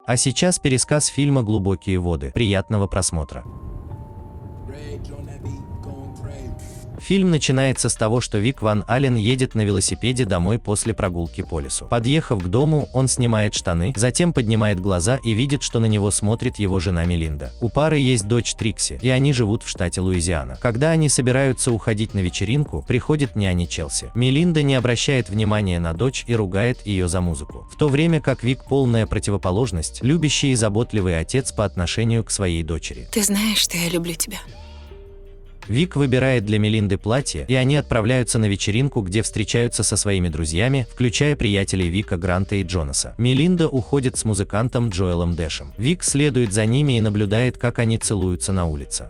А сейчас пересказ фильма «Глубокие воды». Приятного просмотра. Фильм начинается с того, что Вик Ван Аллен едет на велосипеде домой после прогулки по лесу. Подъехав к дому, он снимает штаны, затем поднимает глаза и видит, что на него смотрит его жена Мелинда. У пары есть дочь Трикси, и они живут в штате Луизиана. Когда они собираются уходить на вечеринку, приходит няня Челси. Мелинда не обращает внимания на дочь и ругает ее за музыку. В то время как Вик полная противоположность, любящий и заботливый отец по отношению к своей дочери. Ты знаешь, что я люблю тебя. Вик выбирает для Мелинды платье, и они отправляются на вечеринку, где встречаются со своими друзьями, включая приятелей Вика, Гранта и Джонаса. Мелинда уходит с музыкантом Джоэлом Дэшем. Вик следует за ними и наблюдает, как они целуются на улице.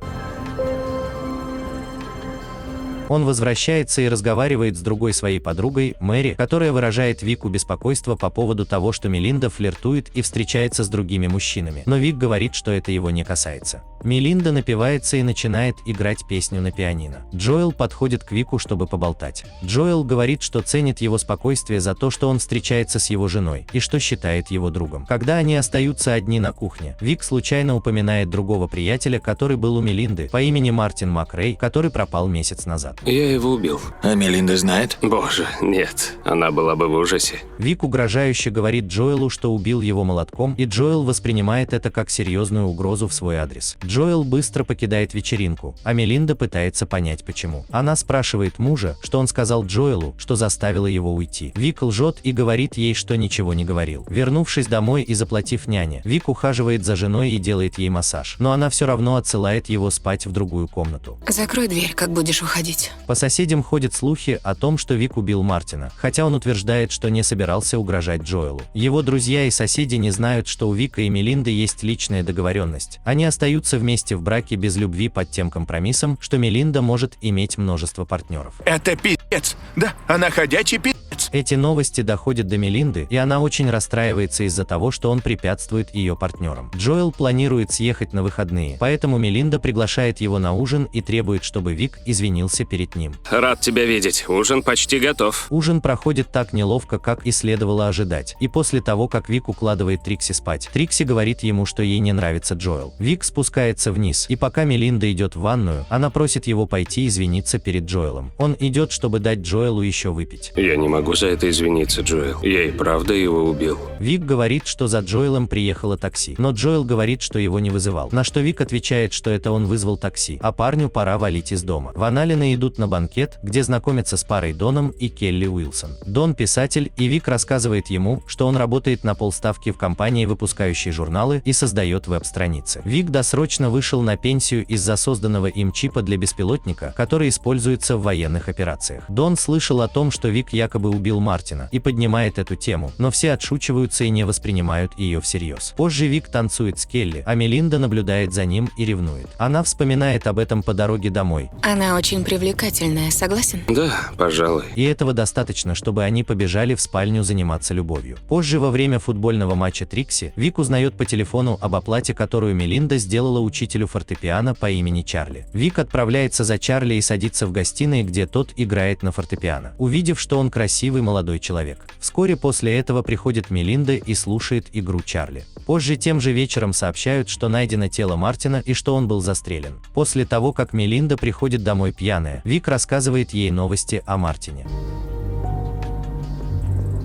Он возвращается и разговаривает с другой своей подругой, Мэри, которая выражает Вику беспокойство по поводу того, что Мелинда флиртует и встречается с другими мужчинами. Но Вик говорит, что это его не касается. Мелинда напивается и начинает играть песню на пианино. Джоэл подходит к Вику, чтобы поболтать. Джоэл говорит, что ценит его спокойствие за то, что он встречается с его женой, и что считает его другом. Когда они остаются одни на кухне, Вик случайно упоминает другого приятеля, который был у Мелинды, по имени Мартин Макрей, который пропал месяц назад. Я его убил. А Мелинда знает? Боже, нет. Она была бы в ужасе. Вик угрожающе говорит Джоэлу, что убил его молотком, и Джоэл воспринимает это как серьезную угрозу в свой адрес. Джоэл быстро покидает вечеринку, а Мелинда пытается понять, почему. Она спрашивает мужа, что он сказал Джоэлу, что заставило его уйти. Вик лжет и говорит ей, что ничего не говорил. Вернувшись домой и заплатив няне, Вик ухаживает за женой и делает ей массаж, но она все равно отсылает его спать в другую комнату. Закрой дверь, как будешь уходить. По соседям ходят слухи о том, что Вик убил Мартина, хотя он утверждает, что не собирался угрожать Джоэлу. Его друзья и соседи не знают, что у Вика и Мелинды есть личная договоренность. Они остаются вместе в браке без любви под тем компромиссом, что Мелинда может иметь множество партнеров. Это пи***ц. Да, она ходячий пи***ц. Эти новости доходят до Мелинды, и она очень расстраивается из-за того, что он препятствует ее партнерам. Джоэл планирует съехать на выходные, поэтому Мелинда приглашает его на ужин и требует, чтобы Вик извинился перед ним. Рад тебя видеть. Ужин почти готов. Ужин проходит так неловко, как и следовало ожидать. И после того, как Вик укладывает Трикси спать, Трикси говорит ему, что ей не нравится Джоэл. Вик спускается вниз, и пока Мелинда идет в ванную, она просит его пойти извиниться перед Джоэлом. Он идет, чтобы дать Джоэлу еще выпить. Я не могу за это извиниться, Джоэл. Я и правда его убил. Вик говорит, что за Джоэлом приехало такси, но Джоэл говорит, что его не вызывал. На что Вик отвечает, что это он вызвал такси, а парню пора валить из дома. Ван Аллены идут на банкет, где знакомятся с парой Доном и Келли Уилсон. Дон писатель, и Вик рассказывает ему, что он работает на полставки в компании, выпускающей журналы, и создает веб-страницы. Вик досрочно вышел на пенсию из-за созданного им чипа для беспилотника, который используется в военных операциях. Дон слышал о том, что Вик якобы убил Мартина, и поднимает эту тему, но все отшучиваются и не воспринимают ее всерьез. Позже Вик танцует с Келли, а Мелинда наблюдает за ним и ревнует. Она вспоминает об этом по дороге домой. Она очень привлекательная, согласен? Да, пожалуй. И этого достаточно, чтобы они побежали в спальню заниматься любовью. Позже, во время футбольного матча Трикси, Вик узнает по телефону об оплате, которую Мелинда сделала учителю фортепиано по имени Чарли. Вик отправляется за Чарли и садится в гостиной, где тот играет на фортепиано, увидев, что он красивый молодой человек. Вскоре после этого приходит Мелинда и слушает игру Чарли. Позже тем же вечером сообщают, что найдено тело Мартина и что он был застрелен. После того, как Мелинда приходит домой пьяная, Вик рассказывает ей новости о Мартине.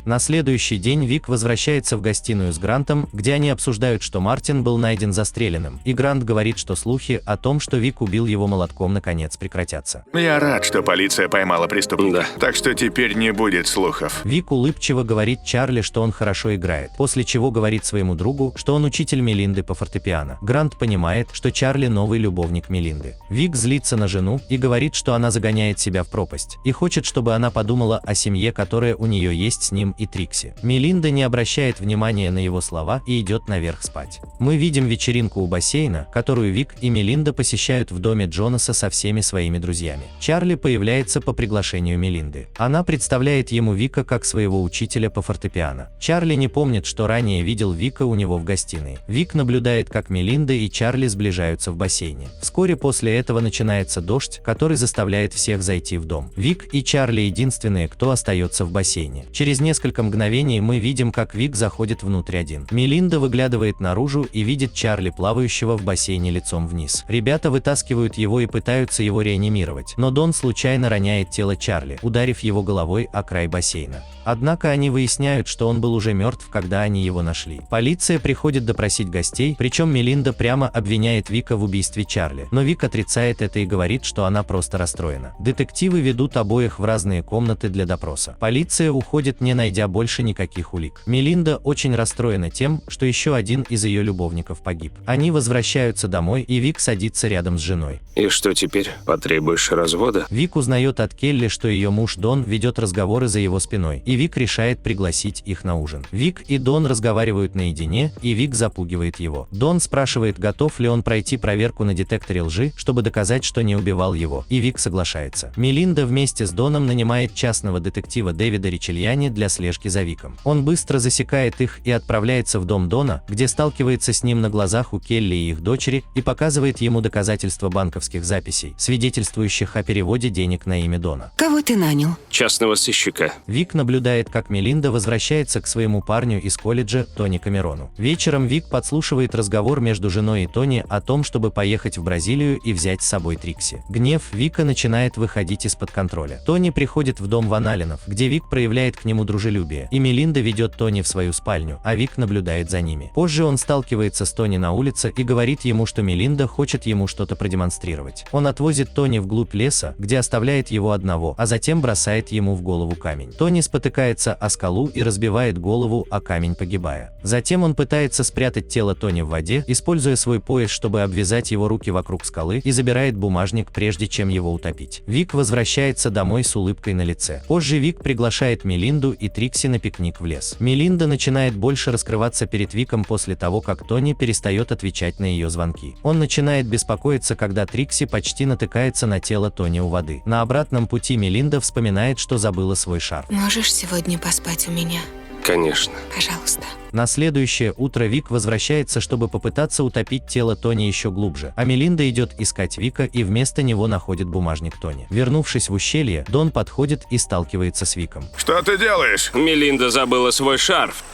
На следующий день Вик возвращается в гостиную с Грантом, где они обсуждают, что Мартин был найден застреленным, и Грант говорит, что слухи о том, что Вик убил его молотком, наконец прекратятся. Я рад, что полиция поймала преступника. Да. Так что теперь не будет слухов. Вик улыбчиво говорит Чарли, что он хорошо играет, после чего говорит своему другу, что он учитель Мелинды по фортепиано. Грант понимает, что Чарли новый любовник Мелинды. Вик злится на жену и говорит, что она загоняет себя в пропасть, и хочет, чтобы она подумала о семье, которая у нее есть с ним и Трикси. Мелинда не обращает внимания на его слова и идет наверх спать. Мы видим вечеринку у бассейна, которую Вик и Мелинда посещают в доме Джонаса со всеми своими друзьями. Чарли появляется по приглашению Мелинды. Она представляет ему Вика как своего учителя по фортепиано. Чарли не помнит, что ранее видел Вика у него в гостиной. Вик наблюдает, как Мелинда и Чарли сближаются в бассейне. Вскоре после этого начинается дождь, который заставляет всех зайти в дом. Вик и Чарли единственные, кто остается в бассейне. Через несколько несколько мгновений мы видим, как Вик заходит внутрь один. Мелинда выглядывает наружу и видит Чарли, плавающего в бассейне лицом вниз. Ребята вытаскивают его и пытаются его реанимировать, но Дон случайно роняет тело Чарли, ударив его головой о край бассейна. Однако они выясняют, что он был уже мертв, когда они его нашли. Полиция приходит допросить гостей, причем Мелинда прямо обвиняет Вика в убийстве Чарли, но Вик отрицает это и говорит, что она просто расстроена. Детективы ведут обоих в разные комнаты для допроса. Полиция уходит, не найдя больше никаких улик. Мелинда очень расстроена тем, что еще один из ее любовников погиб. Они возвращаются домой, и Вик садится рядом с женой. И что теперь? Потребуешь развода? Вик узнает от Келли, что ее муж Дон ведет разговоры за его спиной, и Вик решает пригласить их на ужин. Вик и Дон разговаривают наедине, и Вик запугивает его. Дон спрашивает, готов ли он пройти проверку на детекторе лжи, чтобы доказать, что не убивал его, и Вик соглашается. Мелинда вместе с Доном нанимает частного детектива Дэвида Ричельяни для слежки за Виком. Он быстро засекает их и отправляется в дом Дона, где сталкивается с ним на глазах у Келли и их дочери, и показывает ему доказательства банковских записей, свидетельствующих о переводе денег на имя Дона. Кого ты нанял? Частного сыщика. Вик наблюдает, как Мелинда возвращается к своему парню из колледжа, Тони Камерону. Вечером Вик подслушивает разговор между женой и Тони о том, чтобы поехать в Бразилию и взять с собой Трикси. Гнев Вика начинает выходить из-под контроля. Тони приходит в дом Ван Алленов, где Вик проявляет к нему дружелюбие, и Мелинда ведет Тони в свою спальню, а Вик наблюдает за ними. Позже он сталкивается с Тони на улице и говорит ему, что Мелинда хочет ему что-то продемонстрировать. Он отвозит Тони вглубь леса, где оставляет его одного, а затем бросает ему в голову камень. Тони спотыкается о скалу и разбивает голову о камень, погибая. Затем он пытается спрятать тело Тони в воде, используя свой пояс, чтобы обвязать его руки вокруг скалы, и забирает бумажник, прежде чем его утопить. Вик возвращается домой с улыбкой на лице. Позже Вик приглашает Мелинду и Трикси на пикник в лес. Мелинда начинает больше раскрываться перед Виком после того, как Тони перестает отвечать на ее звонки. Он начинает беспокоиться, когда Трикси почти натыкается на тело Тони у воды. На обратном пути Мелинда вспоминает, что забыла свой шарф. Можешь сегодня поспать у меня? Конечно. Пожалуйста. На следующее утро Вик возвращается, чтобы попытаться утопить тело Тони еще глубже, а Мелинда идет искать Вика и вместо него находит бумажник Тони. Вернувшись в ущелье, Дон подходит и сталкивается с Виком. Что ты делаешь? Мелинда забыла свой шарф.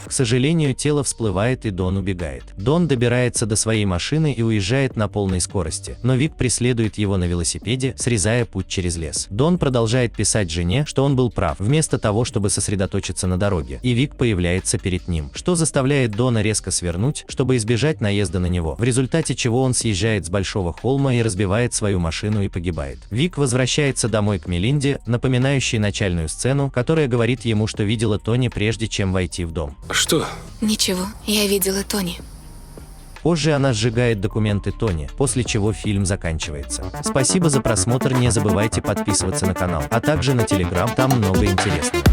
К сожалению, тело всплывает, и Дон убегает. Дон добирается до своей машины и уезжает на полной скорости, но Вик преследует его на велосипеде, срезая путь через лес. Дон продолжает писать жене, что он был прав, вместо того, чтобы сосредоточиться на дороге, и Вик появляется перед ним, что заставляет Дона резко свернуть, чтобы избежать наезда на него, в результате чего он съезжает с большого холма и разбивает свою машину и погибает. Вик возвращается домой к Мелинде, напоминающей начальную сцену, которая говорит ему, что видела Тони, прежде чем войти в дом. Что? Ничего, я видела Тони. Позже она сжигает документы Тони, после чего фильм заканчивается. Спасибо за просмотр, не забывайте подписываться на канал, а также на Telegram, там много интересного.